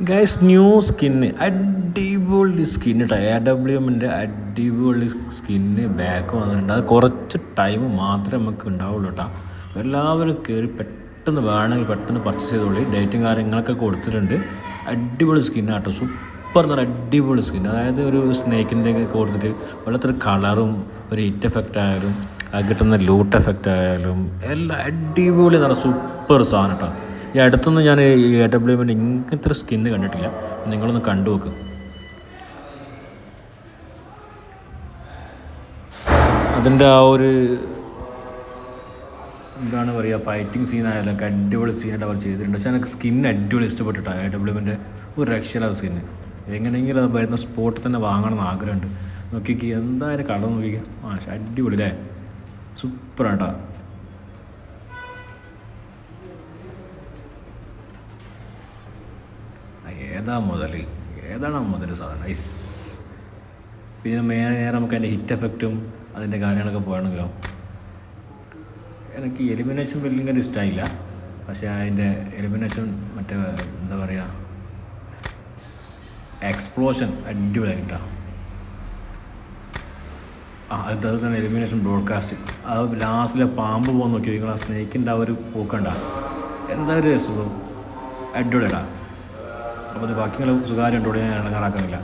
Guys new skin അടിപൊളി skin കേട്ടോ. AWMൻ്റെ അടിപൊളി സ്കിന്ന് ബാക്ക് വന്നിട്ടുണ്ട്. അത് കുറച്ച് ടൈം മാത്രമേ നമുക്ക് ഉണ്ടാവുള്ളൂ കേട്ടോ. എല്ലാവരും കയറി പെട്ടെന്ന് വേണമെങ്കിൽ പെട്ടെന്ന് പർച്ചേസ് ചെയ്തോളി. ഡേറ്റും കാര്യങ്ങളൊക്കെ കൊടുത്തിട്ടുണ്ട്. അടിപൊളി സ്കിന്നാണ് കേട്ടോ. സൂപ്പർ നല്ല അടിപൊളി സ്കിൻ. അതായത് ഒരു സ്നേക്കിൻ്റെ ഒക്കെ കൊടുത്തിട്ട് വെള്ളത്തൊരു കളറും ഒരു ഹിറ്റ് എഫക്റ്റ് ആയാലും കിട്ടുന്ന ലൂട്ട് എഫക്റ്റ് ആയാലും എല്ലാം അടിപൊളി നല്ല സൂപ്പർ സാധനം കേട്ടോ. ഈ അടുത്തൊന്നും ഞാൻ ഈ AWMൻ്റെ ഇങ്ങനത്തെ സ്കിന്ന് കണ്ടിട്ടില്ല. നിങ്ങളൊന്ന് കണ്ടു നോക്ക്. അതിൻ്റെ ആ ഒരു എന്താണ് പറയുക, ഫൈറ്റിംഗ് സീനായാലും ഒക്കെ അടിപൊളി സീനായിട്ട് അവർ ചെയ്തിട്ടുണ്ട്. പക്ഷേ എനിക്ക് സ്കിന്ന് അടിപൊളി ഇഷ്ടപ്പെട്ടിട്ടാണ്. AWMൻ്റെ ഒരു രക്ഷയില്ലാത്ത സ്കിന്ന്. എങ്ങനെയെങ്കിലും അത് വരുന്ന സ്പോട്ടിൽ തന്നെ വാങ്ങണം എന്ന് ആഗ്രഹമുണ്ട്. നോക്കിക്ക് എന്തായാലും കളർ നോക്കിക്കുക. അടിപൊളി അല്ലേ, സൂപ്പറാട്ടോ. ഏതാണ് മുതൽ സാധനം ഐസ്. പിന്നെ നേരെ നമുക്ക് അതിൻ്റെ ഹിറ്റ് എഫക്റ്റും അതിൻ്റെ കാര്യങ്ങളൊക്കെ പോകണമെങ്കിലോ, എനിക്ക് എലിമിനേഷൻ വലിയ ഇഷ്ടമായില്ല. പക്ഷേ അതിൻ്റെ എലിമിനേഷൻ മറ്റേ എന്താ പറയുക, എക്സ്പ്ലോഷൻ അടിപൊളിയായിട്ടാണ്. അതുപോലെ തന്നെ എലിമിനേഷൻ ബ്രോഡ്കാസ്റ്റ്, അത് ലാസ്റ്റിലെ പാമ്പ് പോകാൻ നോക്കി നിങ്ങൾ ആ സ്നേക്കിൻ്റെ ആ ഒരു പോക്കണ്ട, എന്താ ഒരു സുഖം, അടിപൊളിയാടാ. അപ്പോൾ അത് ബാക്കിയുള്ള സുഖാര്യം ഉണ്ടോ ഞാൻ ഇടങ്ങാറാക്കുന്നില്ല.